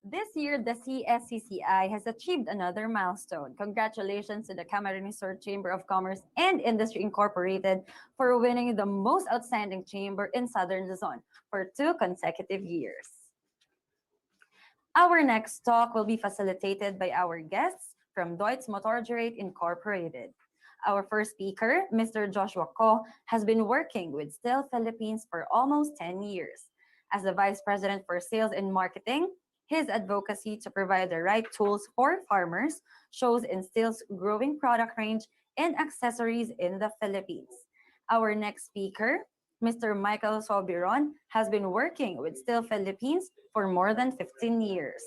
This year, the CSCCI has achieved another milestone. Congratulations to the Camarines Sur Chamber of Commerce and Industry Incorporated for winning the most outstanding chamber in Southern Luzon for 2 consecutive years. Our next talk will be facilitated by our guests from Deutz Motorgeräte Incorporated. Our first speaker, Mr. Joshua Ko, has been working with Still Philippines for almost 10 years. As the Vice President for Sales and Marketing, his advocacy to provide the right tools for farmers shows in Still's growing product range and accessories in the Philippines. Our next speaker, Mr. Michael Sobiron, has been working with Still Philippines for more than 15 years.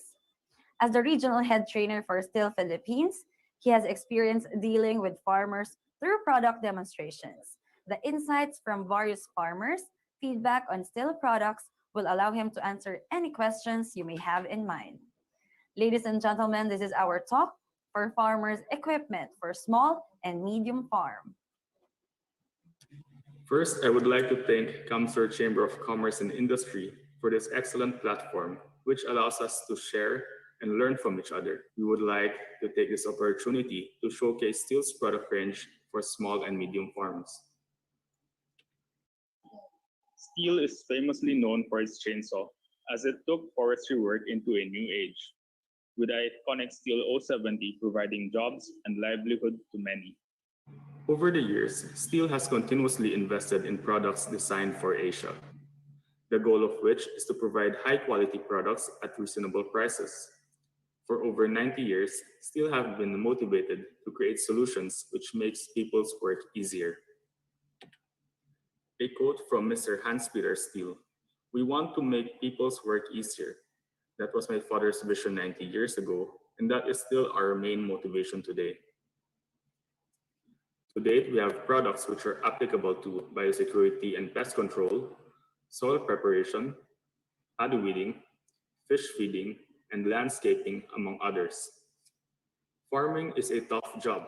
As the regional head trainer for Still Philippines, he has experience dealing with farmers through product demonstrations. The insights from various farmers, feedback on Still products will allow him to answer any questions you may have in mind. Ladies and gentlemen, this is our talk for farmers equipment for small and medium farm. First, I would like to thank CAMSUR Chamber of Commerce and Industry for this excellent platform, which allows us to share and learn from each other. We would like to take this opportunity to showcase Still's product range for small and medium farms. Still is famously known for its chainsaw, as it took forestry work into a new age, with the iconic Stihl 070 providing jobs and livelihood to many. Over the years, Stihl has continuously invested in products designed for Asia, the goal of which is to provide high-quality products at reasonable prices. For over 90 years, Stihl have been motivated to create solutions which makes people's work easier. A quote from Mr. Hans-Peter Stihl: "We want to make people's work easier." That was my father's vision 90 years ago, and that is still our main motivation today. To date, we have products which are applicable to biosecurity and pest control, soil preparation, paddy weeding, fish feeding, and landscaping, among others. Farming is a tough job.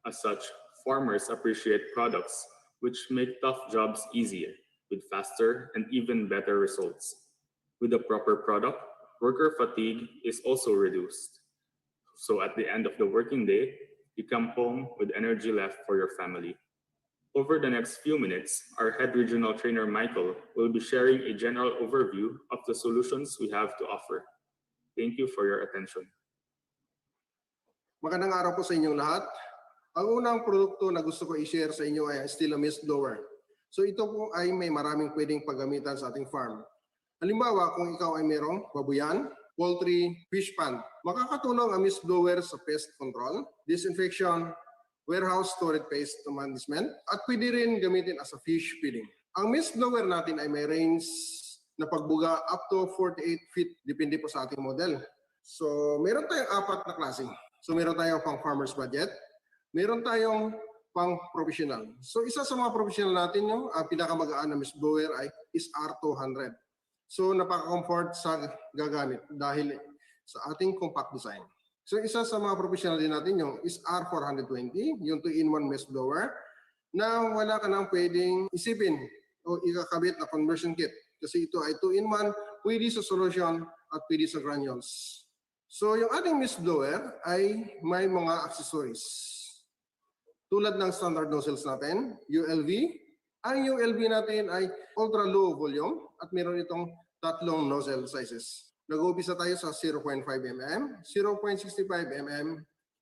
As such, farmers appreciate products which make tough jobs easier, with faster and even better results. With the proper product, worker fatigue is also reduced. So at the end of the working day, you come home with energy left for your family. Over the next few minutes, our head regional trainer Michael will be sharing a general overview of the solutions we have to offer. Thank you for your attention. Magandang araw po sa inyong lahat. Ang unang produkto na gusto ko i-share sa inyo ay ang Stihl Mist Blower. So ito po ay may maraming pwedeng paggamitan sa ating farm. Halimbawa, kung ikaw ay merong babuyan, poultry, fish pond, makakatulong ang mist blower sa pest control, disinfection, warehouse storage pest management, at pwede rin gamitin as a fish feeding. Ang mist blower natin ay may range na pagbuga up to 48 feet, depende po sa ating model. So meron tayong apat na klase. So meron tayong pang farmer's budget, meron tayong pang professional. So isa sa mga professional natin, ang pinakamagaan na mist blower ay is R200. So napaka-comfort sa gagamit dahil sa ating compact design. So isa sa mga professional din natin yung is R420, yung 2-in-1 mist blower na wala ka nang pwedeng isipin o ikakabit na conversion kit. Kasi ito ay 2-in-1, pwede sa solution at pwede sa granules. So yung ating mist blower ay may mga accessories. Tulad ng standard nozzles natin, ULV. Ang ULV natin ay ultra low volume at meron itong tatlong nozzle sizes. Nag-uumpisa tayo sa 0.5 mm, 0.65 mm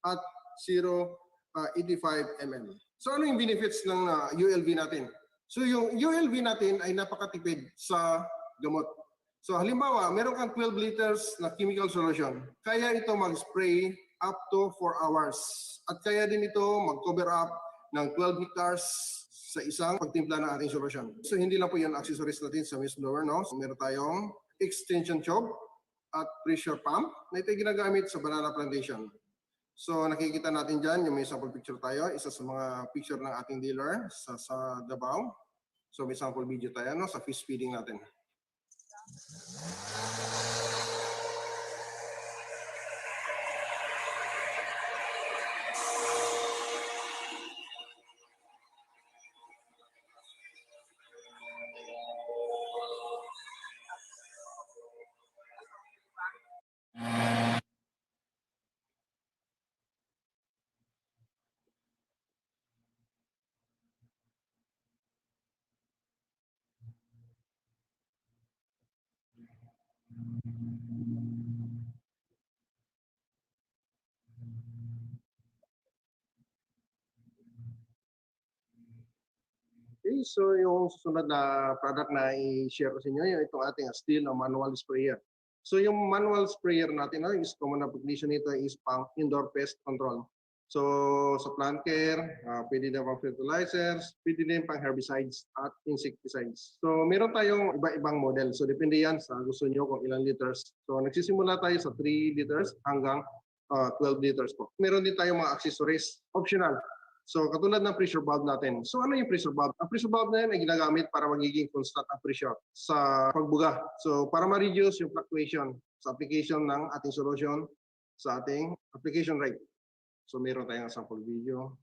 at 0.85 mm. So ano yung benefits ng ULV natin? So yung ULV natin ay napakatipid sa gamot. So halimbawa, meron kang 12 liters na chemical solution. Kaya ito mag-spray up to 4 hours. At kaya din ito mag-cover up ng 12 hectares sa isang pagtimpla ng ating solusyon. So hindi lang po yung accessories natin sa mist blower, no? So meron tayong extension tube at pressure pump na ito ginagamit sa banana plantation. So nakikita natin dyan, yung may sample picture tayo, isa sa mga picture ng ating dealer sa Davao. So may sample video tayo, no, sa fish feeding natin. Okay, so yung susunod na product na i-share ko sa inyo, yung itong ating steel na manual sprayer. So yung manual sprayer natin, is common application nito is pang indoor pest control. So sa plant care, pwede din pang fertilizers, pwede din pang herbicides at insecticides. So meron tayong iba-ibang model. So depende yan sa gusto nyo kung ilang liters. So nagsisimula tayo sa 3 liters hanggang 12 liters po. Meron din tayong mga accessories, optional. So katulad ng pressure valve natin. So ano yung pressure valve? Ang pressure valve na yan ay ginagamit para magiging constant ang pressure sa pagbuga. So para ma-reduce yung fluctuation sa application ng ating solution sa ating application rate. So meron tayong sample video.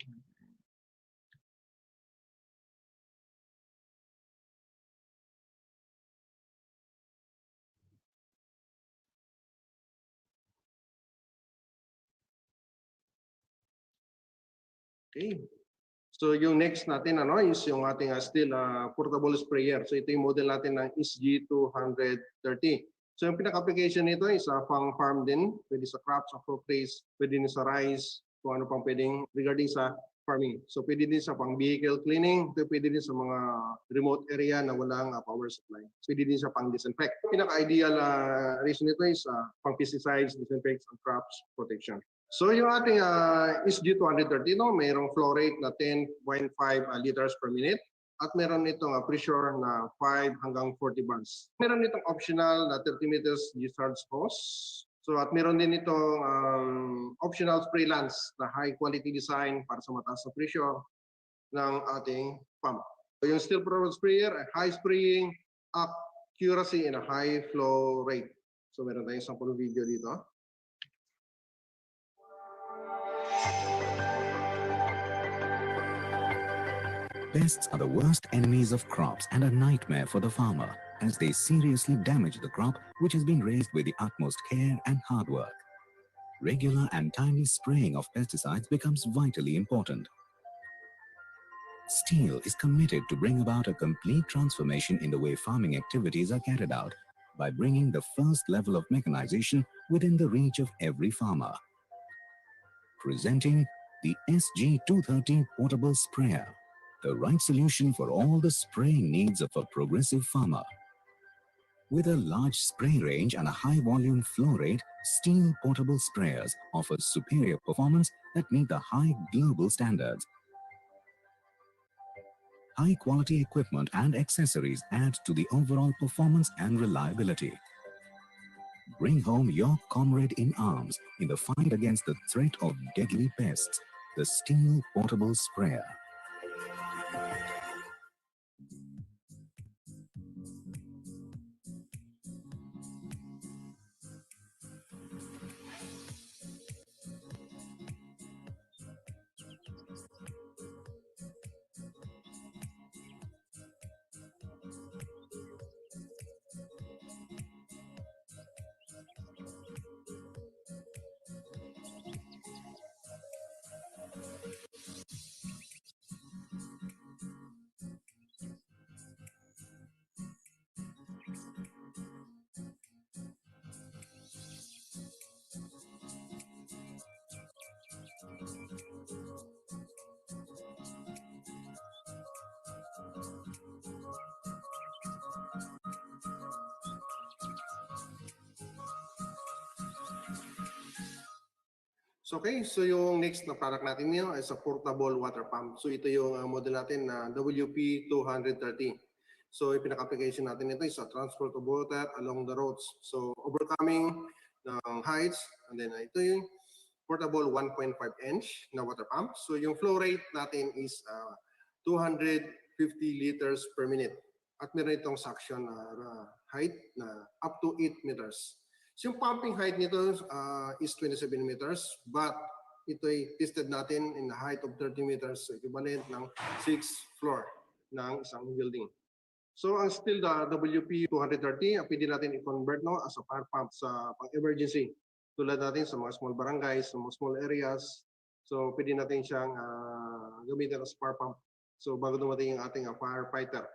Okay. So yung next natin is yung ating steel portable sprayer. So ito yung model natin ng SG230. So yung pinaka-application nito is pang farm din, pwede sa crops, sa crop trace, pwede din sa rice, kung ano pang pwedeng regarding sa farming. So pwede din sa pang vehicle cleaning, pwede din sa mga remote area na walang power supply. Pwede din sa pang disinfect. Pinaka-ideal reason nito is pang pesticides, disinfects, and crops protection. So yung ating SG230, mayroong flow rate na 10.5 liters per minute at meron itong pressure na 5 hanggang 40 bars. Meron itong optional na 30 meters discharge hose. So at meron din itong optional spray lance na high quality design para sa mataas na pressure ng ating pump. So yung steel portable sprayer, high spraying, accuracy, and a high flow rate. So meron tayong sample video dito. Pests are the worst enemies of crops and a nightmare for the farmer as they seriously damage the crop which has been raised with the utmost care and hard work. Regular and timely spraying of pesticides becomes vitally important. Steel is committed to bring about a complete transformation in the way farming activities are carried out by bringing the first level of mechanization within the reach of every farmer. Presenting the SG230 portable sprayer, the right solution for all the spraying needs of a progressive farmer. With a large spray range and a high volume flow rate, steel portable sprayers offer superior performance that meet the high global standards. High quality equipment and accessories add to the overall performance and reliability. Bring home your comrade in arms in the fight against the threat of deadly pests, the steel portable sprayer. So okay, so yung next na product natin niyo ay sa portable water pump. So ito yung model natin na WP230. So yung pinaka-application natin ito is sa transport of water along the roads. So overcoming ng heights, and then ito yung portable 1.5 inch na water pump. So yung flow rate natin is 250 liters per minute. At meron itong suction height na up to 8 meters. So yung pumping height nito is 27 meters, but ito ay tested natin in the height of 30 meters, so equivalent ng 6th floor ng isang building. So ang still the WP230, pwede natin i-convert as a fire pump sa pang-emergency. tulad natin sa mga small barangays, sa mga small areas. So pwede natin siyang gamitin as fire pump. So bago dumating yung ating firefighter.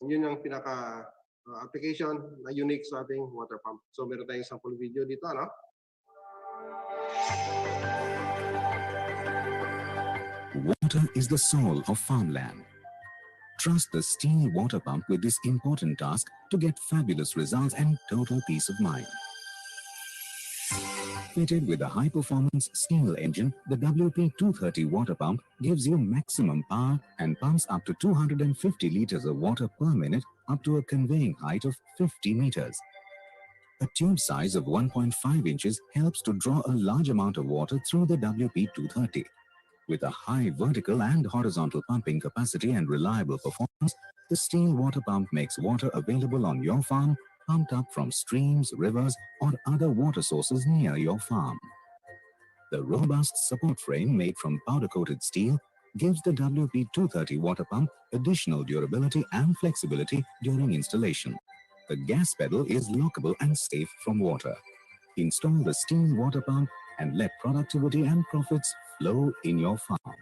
Yun yung pinaka application na unique sa ating water pump. So meron tayong sample video dito, ano? Water is the soul of farmland. Trust the Steel water pump with this important task to get fabulous results and total peace of mind. Fitted with a high-performance steel engine, the WP230 water pump gives you maximum power and pumps up to 250 liters of water per minute up to a conveying height of 50 meters. A tube size of 1.5 inches helps to draw a large amount of water through the WP230. With a high vertical and horizontal pumping capacity and reliable performance, the Steel water pump makes water available on your farm, pumped up from streams, rivers, or other water sources near your farm. The robust support frame made from powder-coated steel gives the WP230 water pump additional durability and flexibility during installation. The gas pedal is lockable and safe from water. Install the Steel water pump and let productivity and profits flow in your farm.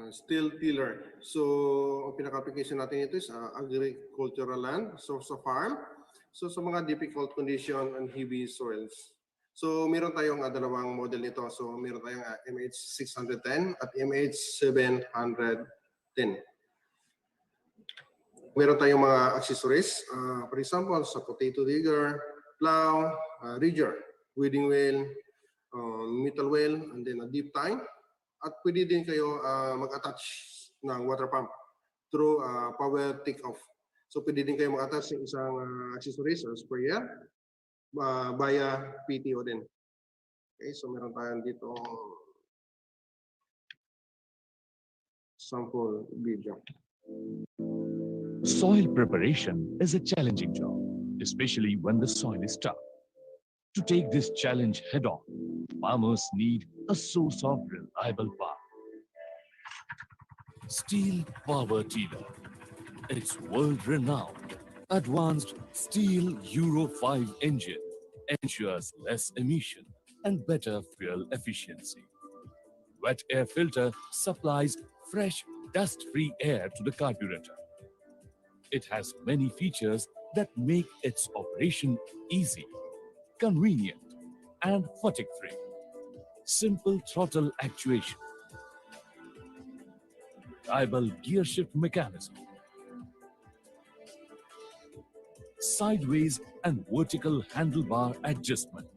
Steel tiller. So, ang pinaka-application natin ito is agricultural land, so sa farm. So, sa mga difficult condition and heavy soils. So, meron tayong dalawang model nito. So, meron tayong MH610 at MH710. Meron tayong mga accessories. For example, sa potato digger, plow, ridger, weeding wheel, metal wheel, and then a deep tine. At pwede din kayo mag-attach ng water pump through power take-off. So pwede din kayo mag-attach ng isang accessories or sprayer via PTO din. Okay, so meron tayong dito sample video. Soil preparation is a challenging job, especially when the soil is tough. To take this challenge head-on, farmers need a source of reliable power. Steel Power Tiller. Its world-renowned, advanced steel Euro 5 engine ensures less emission and better fuel efficiency. Wet air filter supplies fresh, dust-free air to the carburetor. It has many features that make its operation easy, convenient, and fatigue-free. Simple throttle actuation, reliable gear shift mechanism, sideways and vertical handlebar adjustment,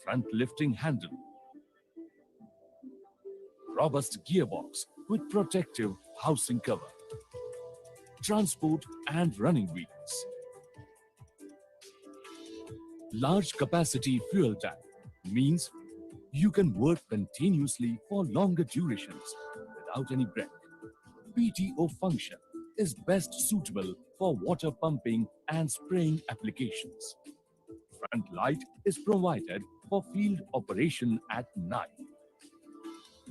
front lifting handle, robust gearbox with protective housing cover, transport and running wheels, large capacity fuel tank means you can work continuously for longer durations without any break. PTO function is best suitable for water pumping and spraying applications. Front light is provided for field operation at night.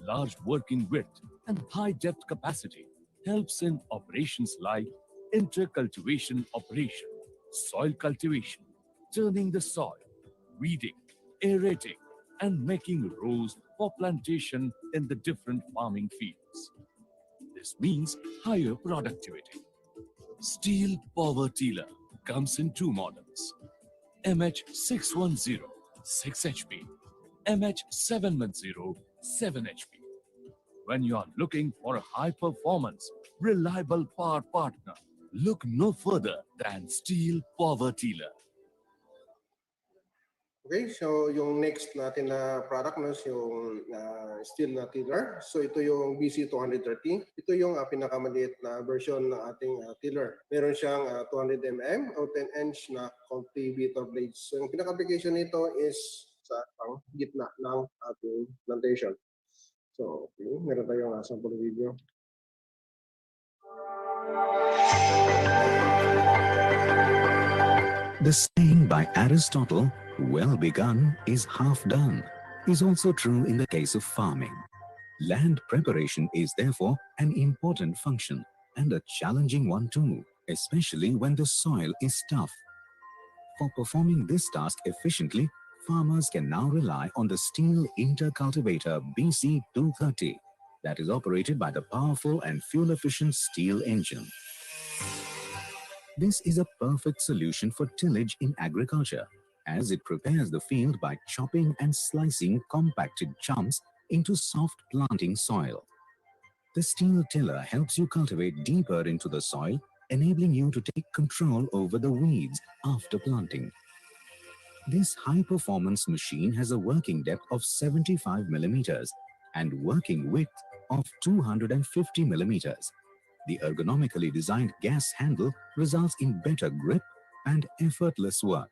Large working width and high depth capacity helps in operations like intercultivation operation, soil cultivation, turning the soil, weeding, aerating, and making rows for plantation in the different farming fields. This means higher productivity. Steel power tiller comes in two models: MH610 6 HP, MH710 7 HP. When you are looking for a high performance, reliable power partner, look no further than Steel Power Tiller. Okay, so yung next natin na product no, is yung steel na tiller. So ito yung BC230. Ito yung pinakamaliit na version ng ating tiller. Meron siyang 200 mm o 10-inch na cultivator blades. So yung pinaka-application nito is sa gitna ng ating plantation. So okay, meron tayong sample video. The saying by Aristotle, well begun is half done, is also true in the case of farming. Land preparation is therefore an important function and a challenging one too, especially when the soil is tough. For performing this task efficiently, farmers can now rely on the Steel Intercultivator BC230 that is operated by the powerful and fuel-efficient steel engine. This is a perfect solution for tillage in agriculture, as it prepares the field by chopping and slicing compacted chunks into soft planting soil. The steel tiller helps you cultivate deeper into the soil, enabling you to take control over the weeds after planting. This high-performance machine has a working depth of 75 millimeters and working width of 250 millimeters. The ergonomically designed gas handle results in better grip and effortless work.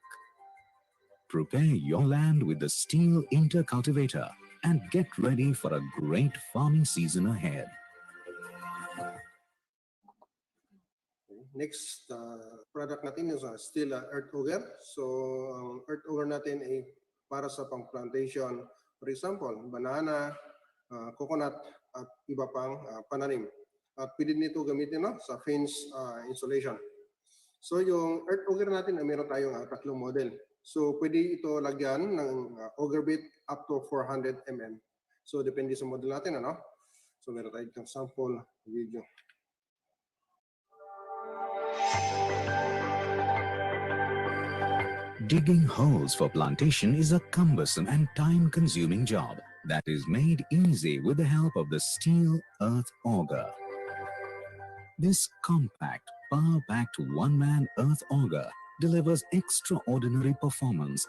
Prepare your land with the Steel Intercultivator and get ready for a great farming season ahead. Next product natin is steel earth auger. So earth auger natin ay para sa pang-plantation. For example, banana, coconut at iba pang pananim. At pwede nito gamitin sa fence insulation. So yung earth auger natin ay meron tayong tatlong model. So pwede ito lagyan ng auger bit up to 400 mm. So depende sa model natin So meron tayong sample video. Digging holes for plantation is a cumbersome and time-consuming job that is made easy with the help of the Steel Earth Auger. This compact, power-packed one-man earth auger delivers extraordinary performance.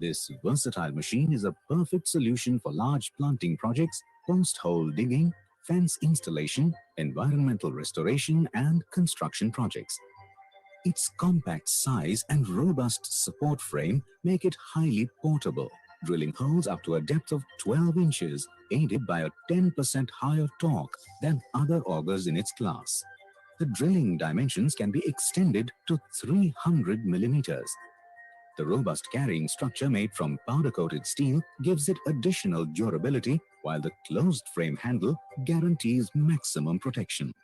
This versatile machine is a perfect solution for large planting projects, post-hole digging, fence installation, environmental restoration, and construction projects. Its compact size and robust support frame make it highly portable, drilling holes up to a depth of 12 inches, aided by a 10% higher torque than other augers in its class. The drilling dimensions can be extended to 300 millimeters. The robust carrying structure made from powder-coated steel gives it additional durability, while the closed frame handle guarantees maximum protection.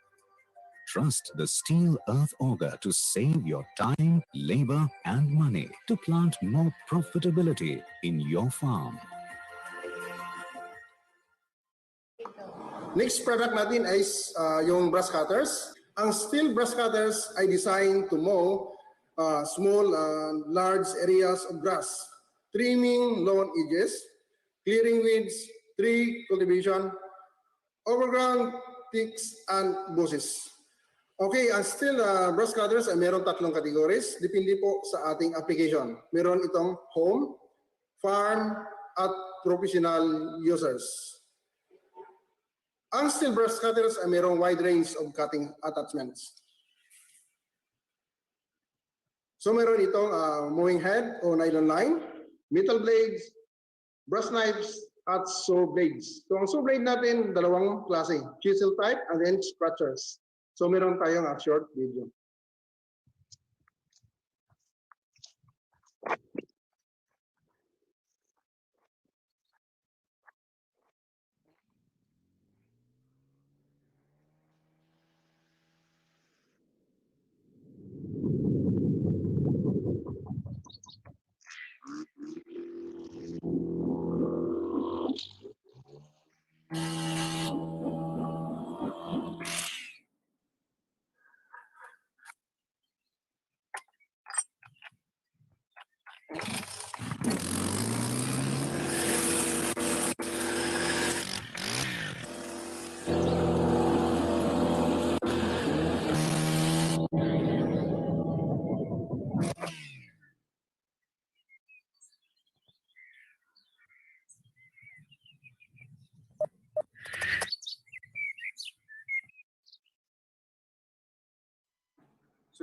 Trust the Steel Earth Auger to save your time, labor, and money to plant more profitability in your farm. Next product natin is yung brush cutters. Ang steel brush cutters ay designed to mow small and large areas of grass, trimming lawn edges, clearing weeds, tree cultivation, overgrown ticks, and bushes. Okay, ang steel brush cutters ay meron tatlong categories. Depende po sa ating application. Meron itong home, farm, at professional users. Ang steel brush cutters ay merong wide range of cutting attachments. So meron itong mowing head o nylon line, metal blades, brush knives, at saw blades. So ang saw blade natin, dalawang klase, chisel type and then scratchers. So meron tayong short video.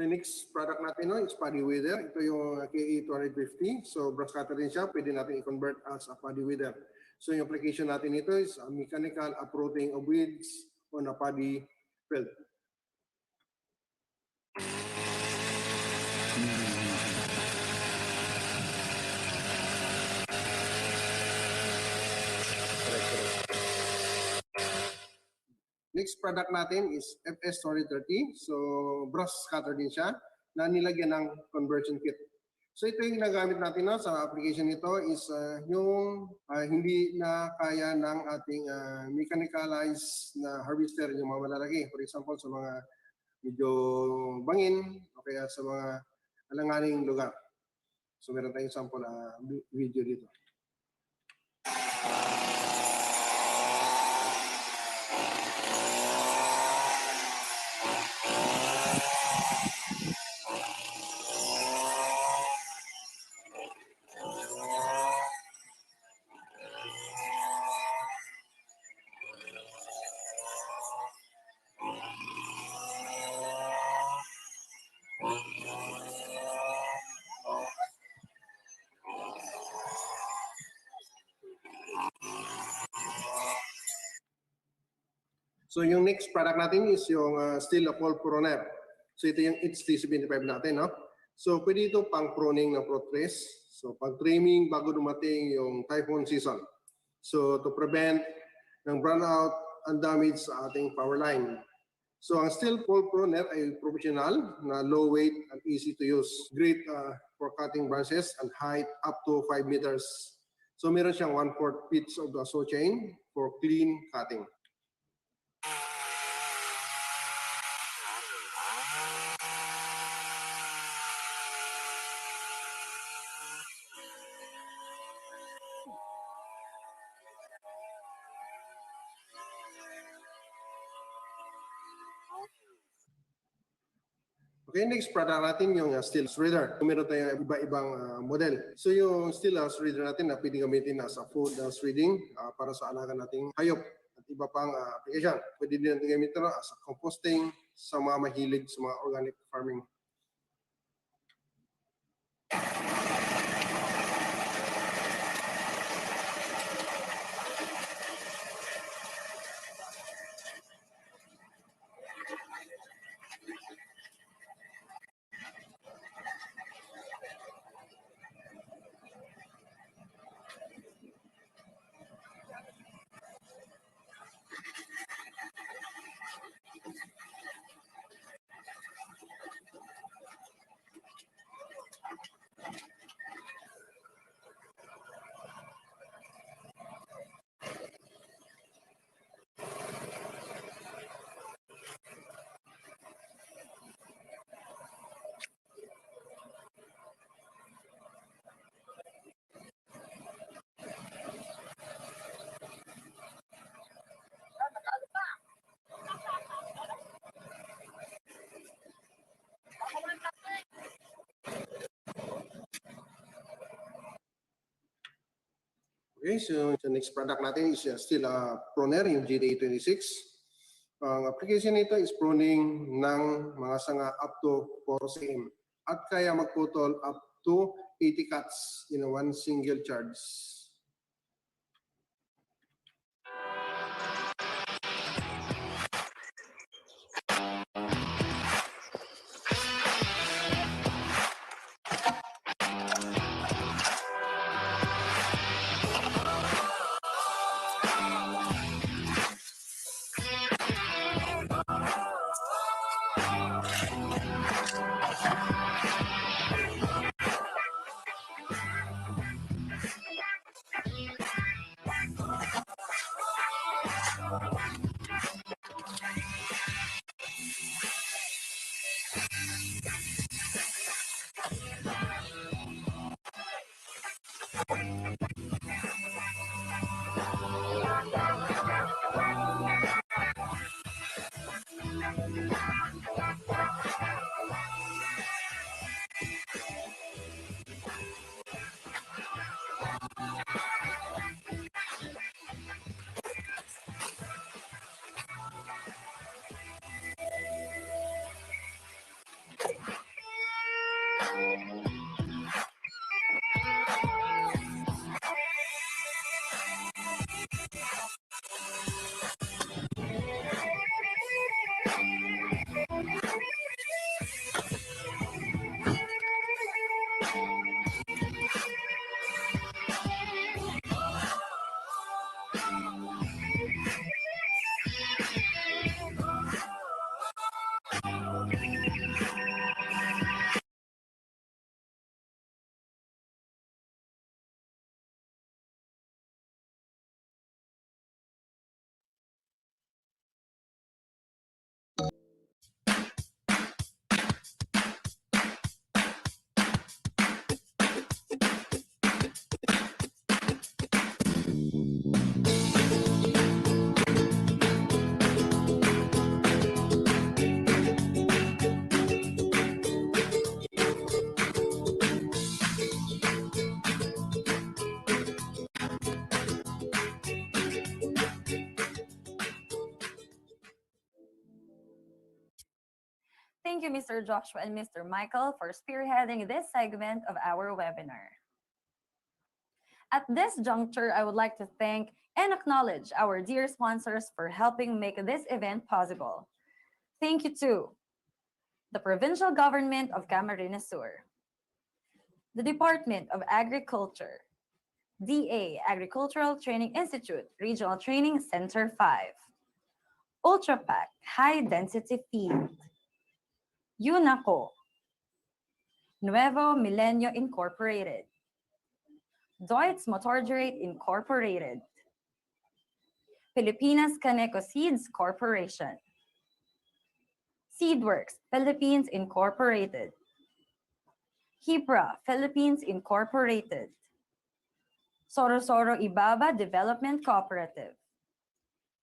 So yung next product natin no, is Paddy Weeder. Ito yung KE250. So brush cutter din siya. Pwede natin i-convert as a Paddy Weeder. So yung application natin ito is a mechanical uprooting of weeds on a paddy field. Next product natin is FS2030. So brush cutter din siya na nilagyan ng conversion kit. So ito yung ginagamit natin no, sa application nito is yung hindi na kaya ng ating mechanicalized na harvester yung mga malalaki. For example, sa mga medyo bangin o kaya sa mga alanganing lugar. So meron tayong sample video dito. So yung next product natin is yung steel pole pruner. So ito yung HT75 natin, no? So pwede ito pang pruning ng fruit trees. So pag trimming bago dumating yung typhoon season. So to prevent ng brownout and damage sa ating power line. So ang steel pole pruner ay professional na low weight and easy to use. Great for cutting branches and height up to 5 meters. So meron siyang 1/4 feet of the saw chain for clean cutting. Okay, next product natin yung steel shredder. Meron tayong iba-ibang model. So yung steel shredder natin na pwede gamitin as a food shredding para sa alaga nating hayop at iba pang application. Pwede din natin gamitin as a composting sa mga mahilig sa mga organic farming. Okay, so the next product natin is still a pruner, yung GD26. Ang application nito is pruning ng mga sanga up to 4 cm at kaya magputol up to 80 cuts in one single charge. Thank you, Mr. Joshua and Mr. Michael, for spearheading this segment of our webinar. At this juncture, I would like to thank and acknowledge our dear sponsors for helping make this event possible. Thank you to the Provincial Government of Camarines Sur, the Department of Agriculture, DA Agricultural Training Institute, Regional Training Center 5, UltraPac High Density Feed, UNACO, Nuevo Milenio Incorporated, Deutz Motorgerate Incorporated, Filipinas Caneco Seeds Corporation, Seedworks Philippines Incorporated, Hipra Philippines Incorporated, Sorosoro Ibaba Development Cooperative,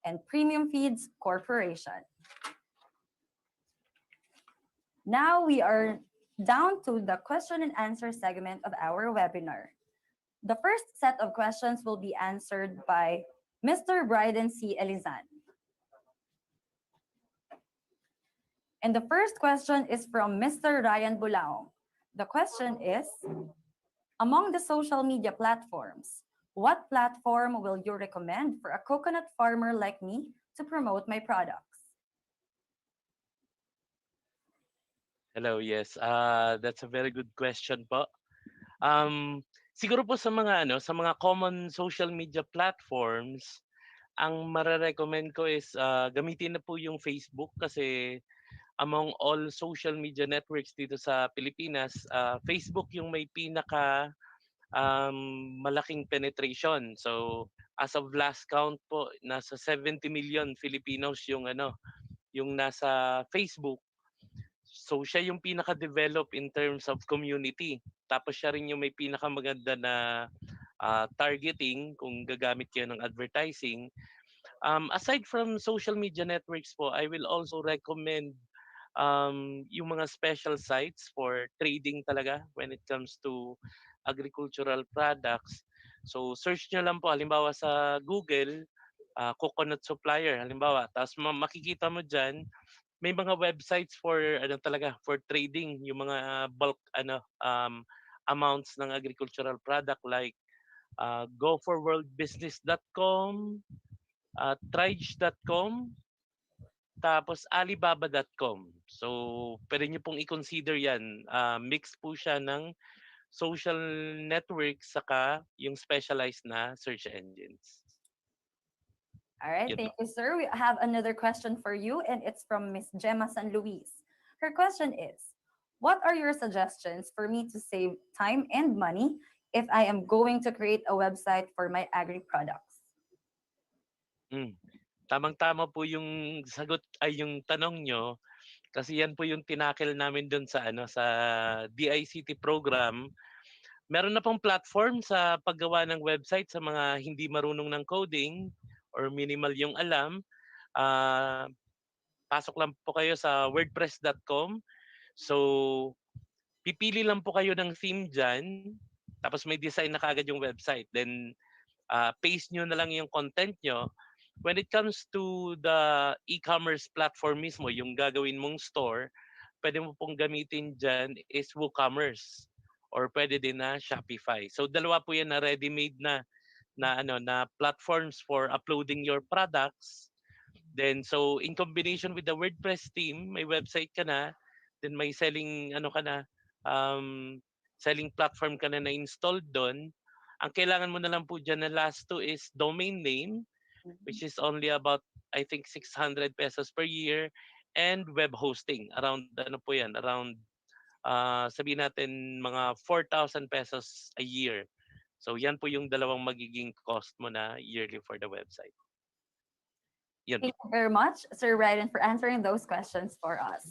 and Premium Feeds Corporation. Now we are down to the question and answer segment of our webinar. The first set of questions will be answered by Mr. Bryden C. Elizan. And the first question is from Mr. Ryan Bulaong. The question is, among the social media platforms, what platform will you recommend for a coconut farmer like me to promote my products? Hello, yes. That's a very good question po. Siguro po sa mga common social media platforms, ang mare-recommend ko is gamitin na po yung Facebook kasi among all social media networks dito sa Pilipinas, Facebook yung may pinaka malaking penetration. So as of last count po, nasa 70 million Filipinos yung nasa Facebook. So siya yung pinaka-develop in terms of community. Tapos siya rin yung may pinakamaganda na targeting kung gagamit kayo ng advertising. Aside from social media networks po, I will also recommend yung mga special sites for trading talaga when it comes to agricultural products. So search nyo lang po, halimbawa sa Google, coconut supplier, halimbawa. Tapos makikita mo dyan, may mga websites for for trading yung mga bulk amounts ng agricultural product like goforworldbusiness.com, trige.com, tapos alibaba.com. So pwede niyo pong i-consider yan. Mix po siya ng social networks saka yung specialized na search engines. All right, thank you, sir. We have another question for you, and it's from Miss Gemma San Luis. Her question is, what are your suggestions for me to save time and money if I am going to create a website for my agri products? Tamang-tama po yung sagot ay yung tanong nyo kasi yan po yung tinakil namin doon sa sa DICT program. Meron na pong platform sa paggawa ng website sa mga hindi marunong ng coding or minimal yung alam. Pasok lang po kayo sa wordpress.com. So pipili lang po kayo ng theme dyan. Tapos may design na kaagad yung website. Then paste nyo na lang yung content nyo. When it comes to the e-commerce platform mismo, yung gagawin mong store, pwede mo pong gamitin dyan is WooCommerce or pwede din na Shopify. So dalawa po yan na ready-made na na platforms for uploading your products. Then so in combination with the WordPress theme, may website ka na, then may selling ano ka na, selling platform ka na installed doon. Ang kailangan mo na lang po diyan na last two is domain name, which is only about I think 600 pesos per year, and web hosting around ano po yan, around sabihin natin mga 4,000 pesos a year. So yan po yung dalawang magiging cost mo na yearly for the website. Yun. Thank you very much, Sir Ryden, for answering those questions for us.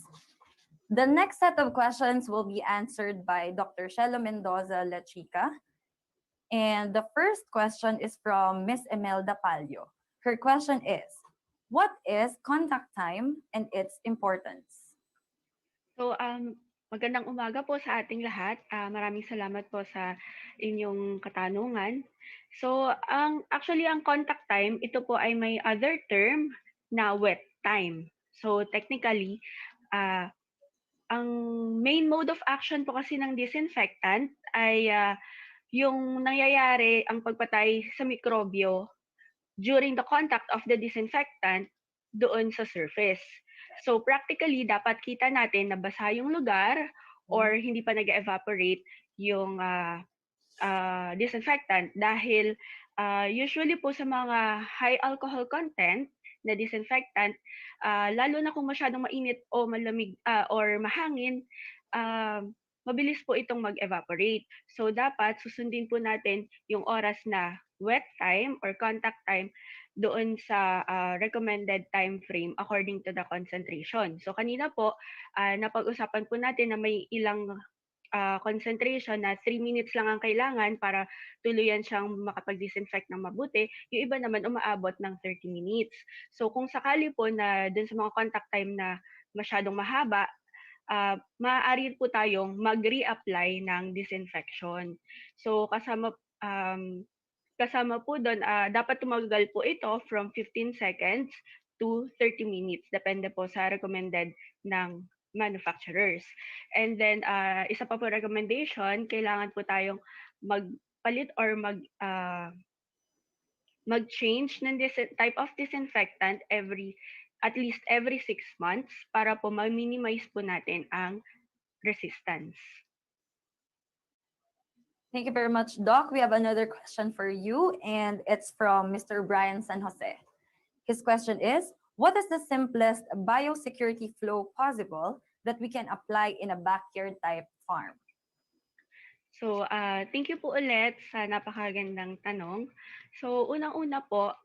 The next set of questions will be answered by Dr. Shelo Mendoza Lachica. And the first question is from Miss Imelda Palio. Her question is, what is contact time and its importance? So, magandang umaga po sa ating lahat. Maraming salamat po sa inyong katanungan. So, actually, ang contact time, ito po ay may other term na wet time. So, technically, ang main mode of action po kasi ng disinfectant ay yung nangyayari ang pagpatay sa mikrobyo during the contact of the disinfectant doon sa surface. So practically, dapat kita natin na basa yung lugar or hindi pa nag-evaporate yung disinfectant dahil usually po sa mga high alcohol content na disinfectant, lalo na kung masyadong mainit o malamig or mahangin, mabilis po itong mag-evaporate. So dapat susundin po natin yung oras na wet time or contact time doon sa recommended time frame according to the concentration. So kanina po, napag-usapan po natin na may ilang concentration na 3 minutes lang ang kailangan para tuluyan siyang makapag-disinfect ng mabuti. Yung iba naman umaabot ng 30 minutes. So kung sakali po na dun sa mga contact time na masyadong mahaba, maaari po tayong mag-reapply ng disinfection. So kasama po doon, dapat tumagal po ito from 15 seconds to 30 minutes. Depende po sa recommended ng manufacturers. And then, isa pa po recommendation, kailangan po tayong magpalit or mag-change ng type of disinfectant at least every 6 months para po ma-minimize po natin ang resistance. Thank you very much, Doc. We have another question for you, and it's from Mr. Brian San Jose. His question is, what is the simplest biosecurity flow possible that we can apply in a backyard type farm? So, thank you po ulit sa napakagandang tanong. So, unang-una po,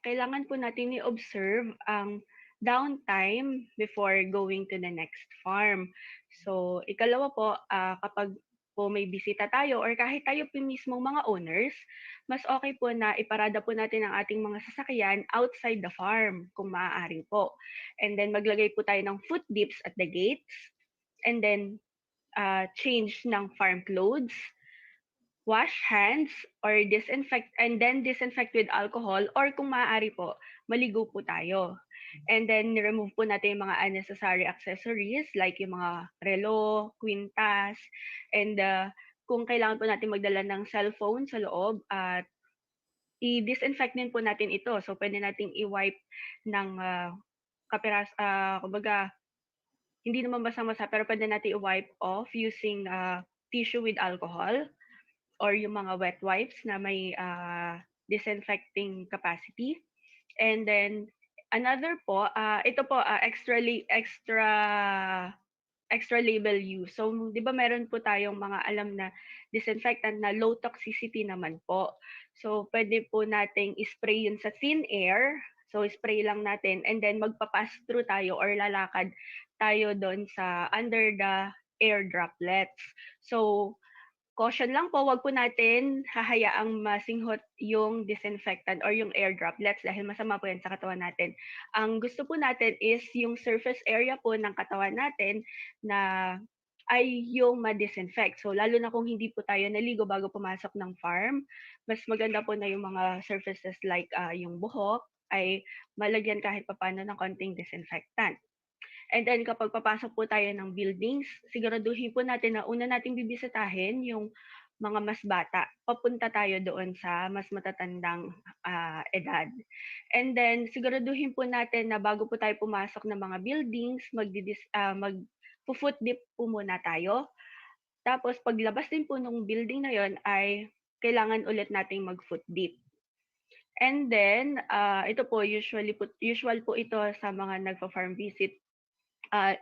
kailangan po natin i-observe ang downtime before going to the next farm. So, ikalawa po, kapag po may bisita tayo or kahit tayo po mismong mga owners, mas okay po na iparada po natin ang ating mga sasakyan outside the farm kung maaari po. And then maglagay po tayo ng foot dips at the gates. And then change ng farm clothes, wash hands, or disinfect with alcohol, or kung maaari po, maligo po tayo. And then remove po natin yung mga unnecessary accessories like yung mga relo, kwintas, and kung kailangan po natin magdala ng cellphone sa loob, at i-disinfect din po natin ito. So pwede nating i-wipe ng kumbaga, hindi naman basa-basa, pero pwede natin i-wipe off using tissue with alcohol or yung mga wet wipes na may disinfecting capacity. And then, another po, ito po, extra label use. So, di ba meron po tayong mga alam na disinfectant na low toxicity naman po. So, pwede po nating spray yun sa thin air. So, spray lang natin and then magpa-pass through tayo or lalakad tayo doon sa under the air droplets. So, caution lang po, wag po natin hahayaang masinghot yung disinfectant or yung air droplets dahil masama po yan sa katawan natin. Ang gusto po natin is yung surface area po ng katawan natin na ay yung ma-disinfect. So, lalo na kung hindi po tayo naligo bago pumasok ng farm, mas maganda po na yung mga surfaces like yung buhok ay malagyan kahit papano ng konting disinfectant. And then kapag papasok po tayo ng buildings, siguraduhin po natin na una nating bibisitahin yung mga mas bata, papunta tayo doon sa mas matatandang edad. And then siguraduhin po natin na bago po tayo pumasok ng mga buildings, mag-foot dip po muna tayo. Tapos paglabas din po ng building na yon ay kailangan ulit nating mag-foot dip. And then ito po usual po ito sa mga nagfa-farm visit.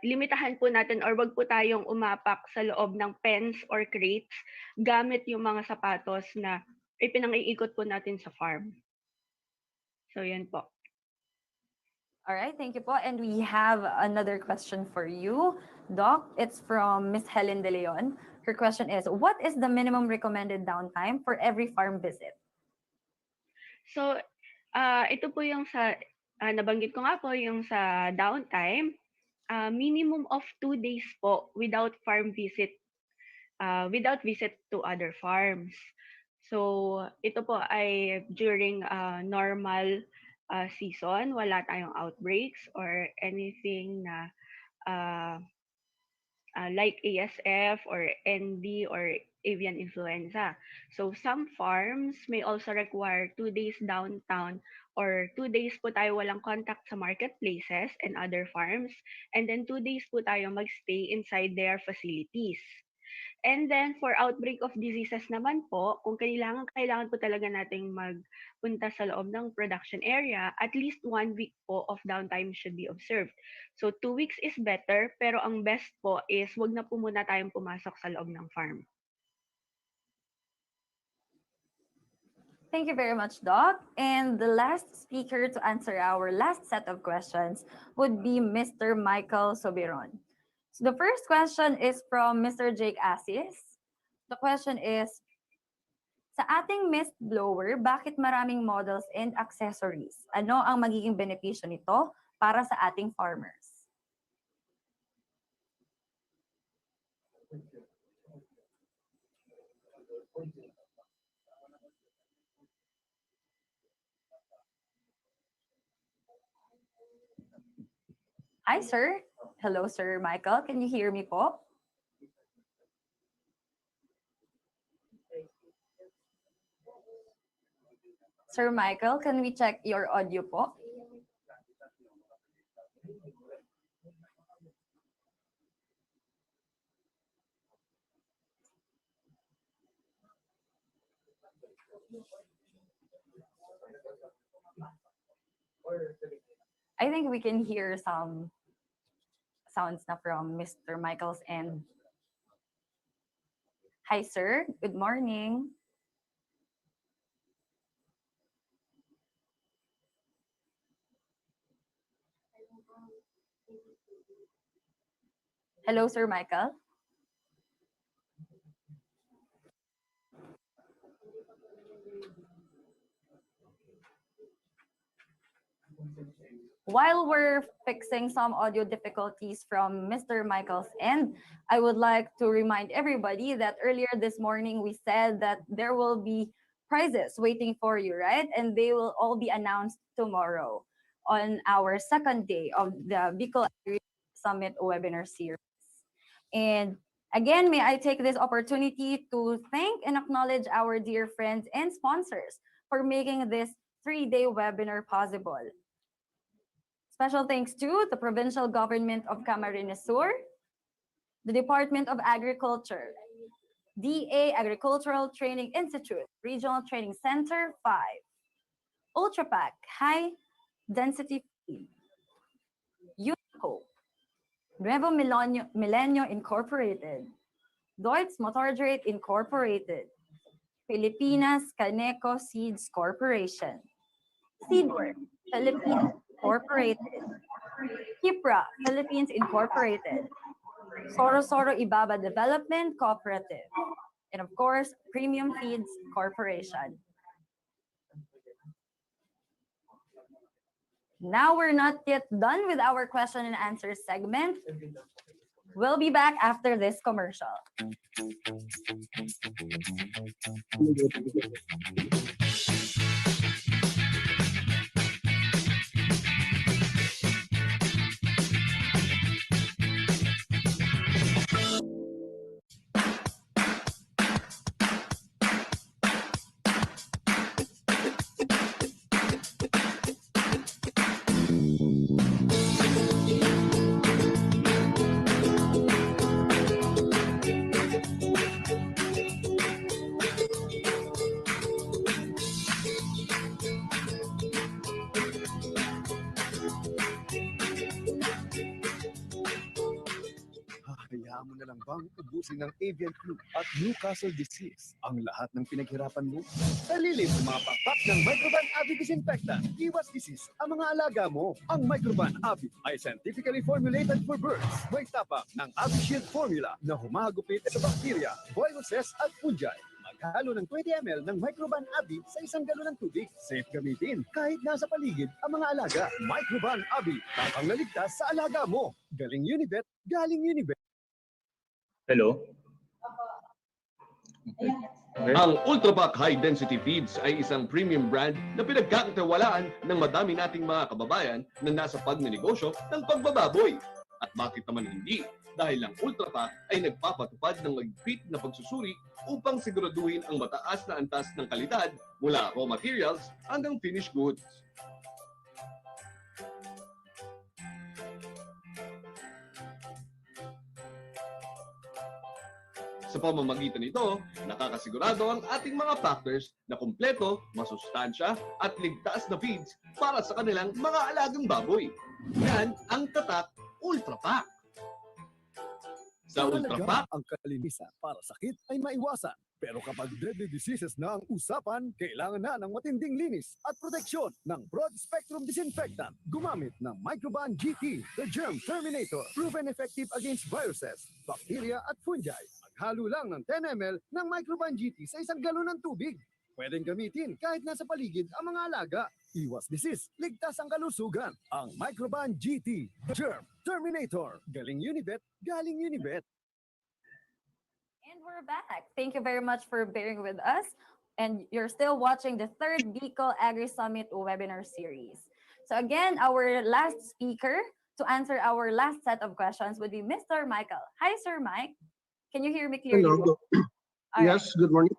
Limitahan po natin or wag po tayong umapak sa loob ng pens or crates gamit yung mga sapatos na ipinang-iikot po natin sa farm. So yan po. All right, thank you po. And we have another question for you, Doc. It's from Miss Helen De Leon. Her question is, what is the minimum recommended downtime for every farm visit? So ito po yung sa nabanggit ko nga po yung sa downtime. Minimum of 2 days po without farm visit, without visit to other farms. So ito po ay during normal season, wala tayong outbreaks or anything na like ASF or ND or avian influenza. So some farms may also require 2 days downtown or 2 days po tayo walang contact sa marketplaces and other farms. And then 2 days po tayo magstay inside their facilities. And then for outbreak of diseases naman po, kung kailangan po talaga nating magpunta sa loob ng production area, at least 1 week po of downtime should be observed. So 2 weeks is better, pero ang best po is wag na po muna tayong pumasok sa loob ng farm. Thank you very much, Doc. And the last speaker to answer our last set of questions would be Mr. Michael Soberon. So the first question is from Mr. Jake Assis. The question is, sa ating mist blower, bakit maraming models and accessories? Ano ang magiging benepisyo nito para sa ating farmers? Hi, sir. Hello, Sir Michael. Can you hear me po? Sir Michael, can we check your audio po? I think we can hear some sounds na from Mr. Michael's end. Hi, sir. Good morning. Hello, Sir Michael. While we're fixing some audio difficulties from Mr. Michael's end, I would like to remind everybody that earlier this morning we said that there will be prizes waiting for you, right? And they will all be announced tomorrow on our second day of the Bicol Agri Summit webinar series. And again, may I take this opportunity to thank and acknowledge our dear friends and sponsors for making this 3-day webinar possible. Special thanks to the Provincial Government of Camarines Sur, the Department of Agriculture, DA Agricultural Training Institute, Regional Training Center 5, Ultrapac High Density Feed, UNICO, Nuevo Milenio Incorporated, Deutz Motorgrade Incorporated, Filipinas Caneco Seeds Corporation, Seedwork Philippines Incorporated, Kipra Philippines Incorporated, Soro Ibaba Development Cooperative, and of course, Premium Feeds Corporation. Now we're not yet done with our question and answer segment. We'll be back after this commercial. Kailangan mo na lang bang ubusin ng avian flu at Newcastle disease ang lahat ng pinaghirapan mo? Dalilim sa mga pakpak ng Microban Avi Disinfectant. Iwas disease ang mga alaga mo. Ang Microban Avi ay scientifically formulated for birds. May tapak ng Avi Shield formula na humahagupit sa bacteria, viruses at fungi. Maghalo ng 20 ml ng Microban Avi sa 1 galon ng tubig. Safe gamitin kahit nasa paligid ang mga alaga. Microban Avi, tapang naligtas sa alaga mo. Galing Unibet, galing Unibet. Hello? Ang Ultrapac High Density Feeds ay isang premium brand na pinagkakatiwalaan ng madami nating mga kababayan na nasa pagnenegosyo ng pagbababoy. At bakit naman hindi? Dahil ang Ultrapac ay nagpapatupad ng magpit na pagsusuri upang siguraduhin ang mataas na antas ng kalidad mula raw materials hanggang finished goods. Sa pamamagitan nito, nakakasigurado ang ating mga factors na kumpleto, masustansya at ligtas na feeds para sa kanilang mga alagang baboy. Yan ang Tatak Ultra Pack. Sa Ultra Pack, ang kalinisan para sakit ay maiwasan. Pero kapag deadly diseases na ang usapan, kailangan na ng matinding linis at proteksyon ng broad spectrum disinfectant. Gumamit ng Microban GT, the Germ Terminator, proven effective against viruses, bacteria at fungi. Maghalo lang ng 10 ml ng Microban GT sa 1 galon ng tubig. Pwedeng gamitin kahit nasa paligid ang mga alaga. Iwas disease, ligtas ang kalusugan. Ang Microban GT, Germ Terminator. Galing Unibet, galing Unibet. And we're back. Thank you very much for bearing with us. And you're still watching the third Bicol Agri Summit webinar series. So again, our last speaker to answer our last set of questions would be Mr. Michael. Hi, Sir Mike. Can you hear me clearly? Hello. All right. Yes, good morning.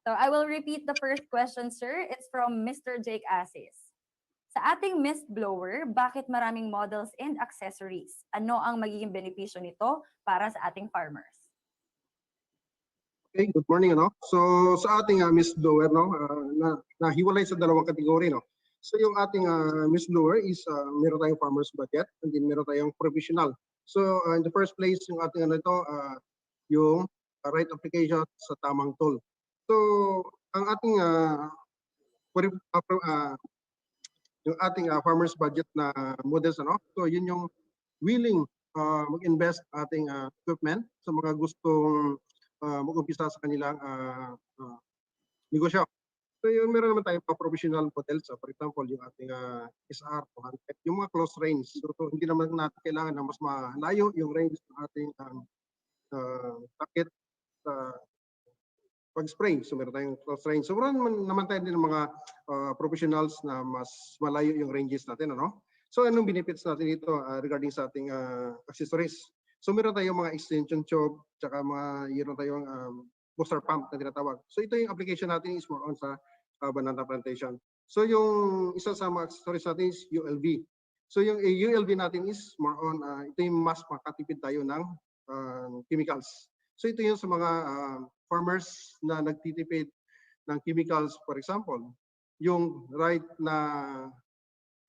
So I will repeat the first question, sir. It's from Mr. Jake Asis. Sa ating mist blower, bakit maraming models and accessories? Ano ang magiging benepisyo nito para sa ating farmers? Okay, good morning. So sa ating mist blower, nahiwalay sa dalawang kategory. So yung ating mist blower is meron tayong farmer's budget and then meron tayong professional. So in the first place, yung ating yung right application sa tamang tool. So ang ating yung ating farmers budget na models, so yun yung willing mag-invest ating equipment sa mga gustong mag-umpisa sa kanilang negosyo. So yung meron naman tayong professional models, for example yung ating SR 200, yung mga close range. So hindi naman natin kailangan na mas malayo yung range ng ating target sa pag-spray. So meron tayong close range. So meron naman tayo din ng mga professionals na mas malayo yung ranges natin. So anong benefits natin dito regarding sa ating accessories? So meron tayong mga extension tube, tsaka meron tayong booster pump na tinatawag. So ito yung application natin is more on sa banana plantation. So yung isa sa mga accessories natin is ULV. So yung ULV natin is more on, ito yung mas makatipid tayo ng chemicals. So ito yung sa mga farmers na nagtitipid ng chemicals, for example, yung right na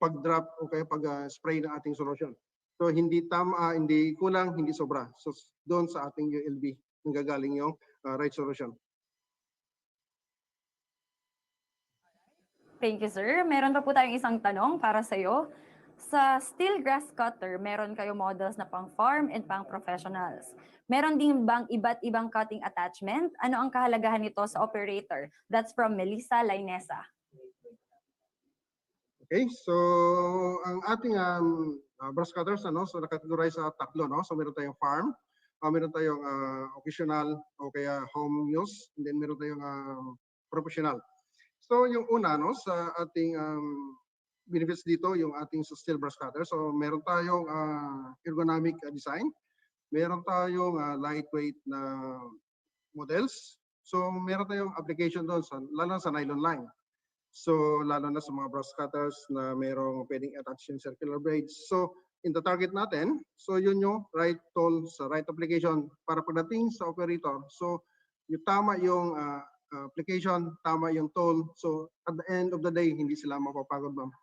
pag-drop o kaya pag-spray ng ating solution. So hindi tama, hindi kulang, hindi sobra. So doon sa ating ULV nanggagaling yung right solution. Thank you, sir. Meron pa po tayong isang tanong para sa iyo. Sa steel grass cutter, meron kayo models na pang farm and pang professionals. Meron din bang iba't ibang cutting attachment? Ano ang kahalagahan nito sa operator? That's from Melissa Lainesa. Okay, so ang ating brush cutters, so nakategorize sa tatlo. So meron tayong farm, meron tayong occasional o kaya home use, and then meron tayong professional. So yung una, sa ating benefits dito, yung ating steel brush cutter. So meron tayong ergonomic design, meron tayong lightweight na models. So meron tayong application doon, lalo sa nylon line. So lalo na sa mga brush cutters na merong pwedeng attach yung circular blades. So in the target natin, so yun yung right tool sa right application para pagdating sa operator. So yung tama yung application, tama yung tool. So at the end of the day, hindi sila mapapagod, ma'am.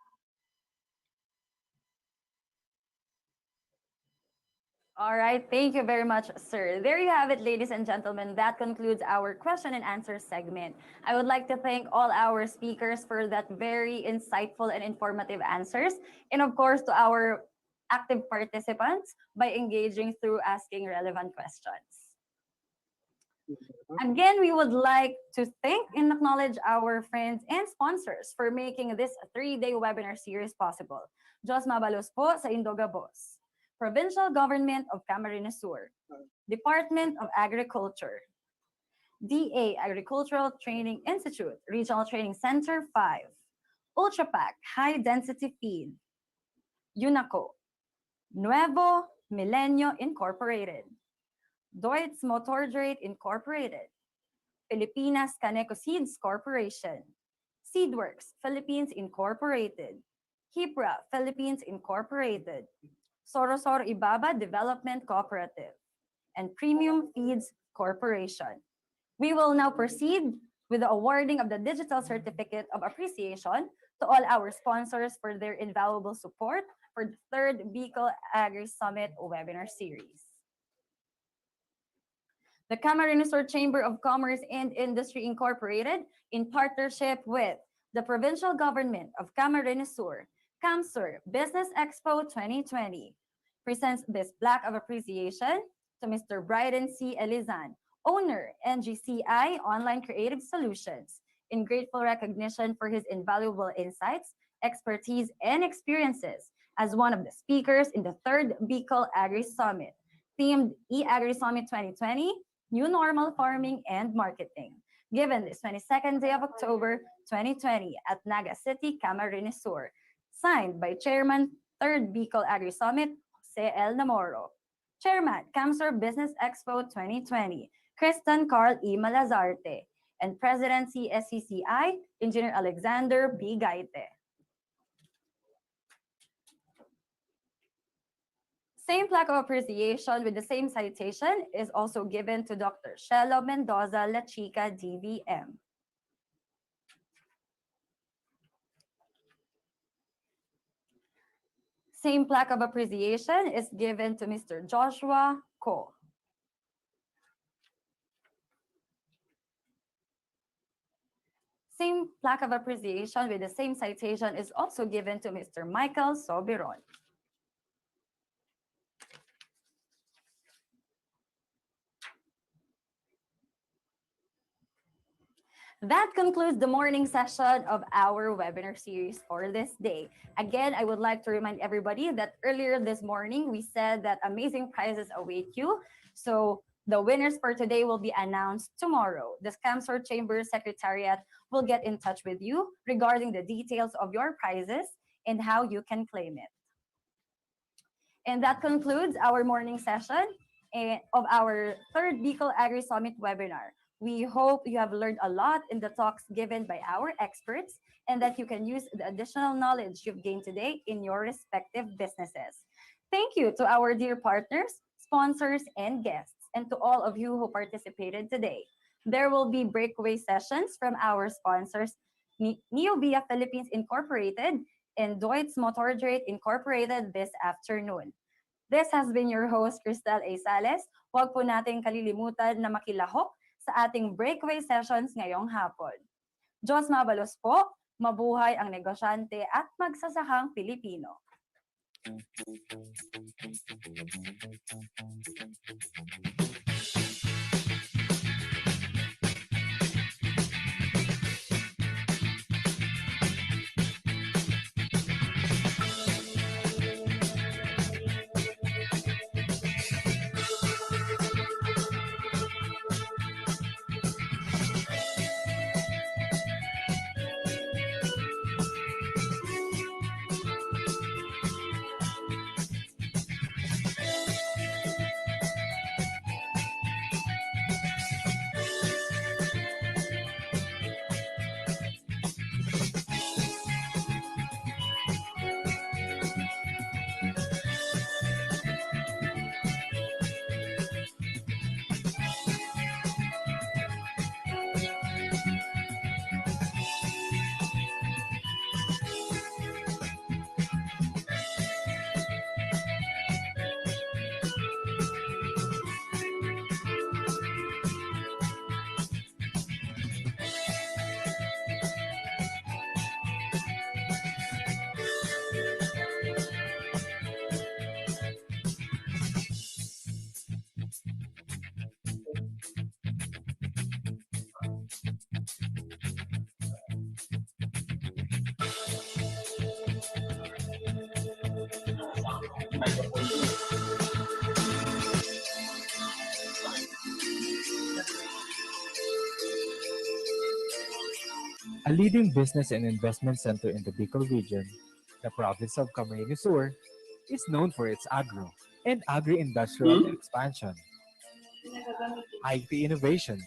All right, thank you very much, sir. There you have it, ladies and gentlemen. That concludes our question and answer segment. I would like to thank all our speakers for that very insightful and informative answers. And of course, to our active participants by engaging through asking relevant questions. Again, we would like to thank and acknowledge our friends and sponsors for making this 3-day webinar series possible. Jos Mabalos po sa Indogabos, Provincial Government of Camarines Sur, Department of Agriculture, DA Agricultural Training Institute, Regional Training Center 5, Ultrapac High Density Feed, UNACO, Nuevo Milenio Incorporated, Deutz Motorgrade Incorporated, Filipinas Caneco Seeds Corporation, Seedworks Philippines Incorporated, Hipra Philippines Incorporated, Sorosor Ibaba Development Cooperative, and Premium Feeds Corporation. We will now proceed with the awarding of the Digital Certificate of Appreciation to all our sponsors for their invaluable support for the 3rd Bicol Agri Summit webinar series. The Camarines Sur Chamber of Commerce and Industry Incorporated, in partnership with the Provincial Government of Camarines Sur, CAMSUR Business Expo 2020, presents this plaque of appreciation to Mr. Bryden C. Elizan, owner, NGCI Online Creative Solutions, in grateful recognition for his invaluable insights, expertise, and experiences as one of the speakers in the 3rd Bicol Agri Summit, themed E-Agri Summit 2020, New Normal Farming and Marketing, given this 22nd day of October 2020 at Naga City, Camarines Sur, signed by Chairman 3rd Bicol Agri Summit, Jose L. Namoro, Chairman, CAMSUR Business Expo 2020, Kristen Carl E. Malazarte, and President CSCCI, Engineer Alexander B. Gaite. Same plaque of appreciation with the same citation is also given to Dr. Shelo Mendoza La Chica, DVM. Same plaque of appreciation is given to Mr. Joshua Ko. Same plaque of appreciation with the same citation is also given to Mr. Michael Soberon. That concludes the morning session of our webinar series for this day. Again, I would like to remind everybody that earlier this morning, we said that amazing prizes await you. So the winners for today will be announced tomorrow. The CAMSUR Chamber Secretariat will get in touch with you regarding the details of your prizes and how you can claim it. And that concludes our morning session of our 3rd Bicol Agri Summit webinar. We hope you have learned a lot in the talks given by our experts and that you can use the additional knowledge you've gained today in your respective businesses. Thank you to our dear partners, sponsors, and guests, and to all of you who participated today. There will be breakaway sessions from our sponsors, Neovia Philippines Incorporated and Deutz Motorgrade Incorporated this afternoon. This has been your host, Cristel A. Sales. Huwag po nating kalilimutan na makilahok sa ating breakaway sessions ngayong hapon. Diyos mabalos po, mabuhay ang negosyante at magsasakang Pilipino. A leading business and investment center in the Bicol region, the province of Camarines Sur is known for its agro and agri-industrial expansion, IT innovations,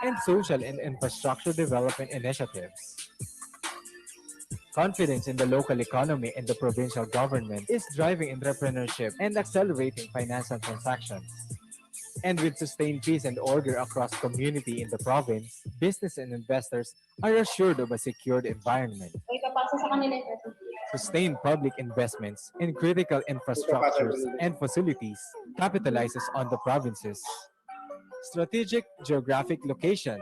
and social and infrastructure development initiatives. Confidence in the local economy and the provincial government is driving entrepreneurship and accelerating financial transactions. And with sustained peace and order across community in the province, business and investors are assured of a secured environment. Sustained public investments in critical infrastructures and facilities capitalizes on the province's strategic geographic locations,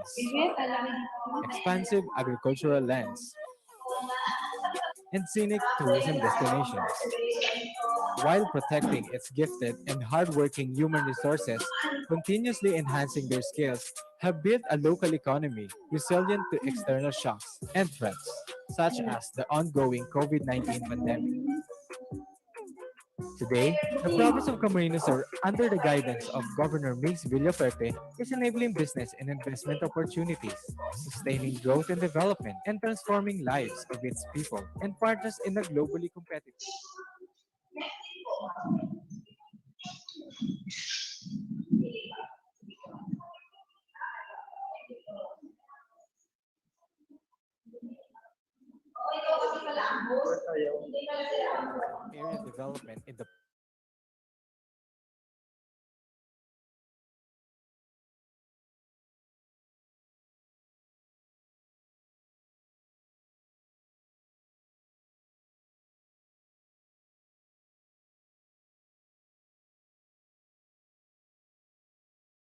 expansive agricultural lands, and scenic tourism destinations, while protecting its gifted and hardworking human resources, continuously enhancing their skills, have built a local economy resilient to external shocks and threats, such as the ongoing COVID-19 pandemic. Today, the province of Camarines Sur, under the guidance of Governor Mix Villaferte, is enabling business and investment opportunities, sustaining growth and development, and transforming lives of its people and partners in a globally competitive. Area development in the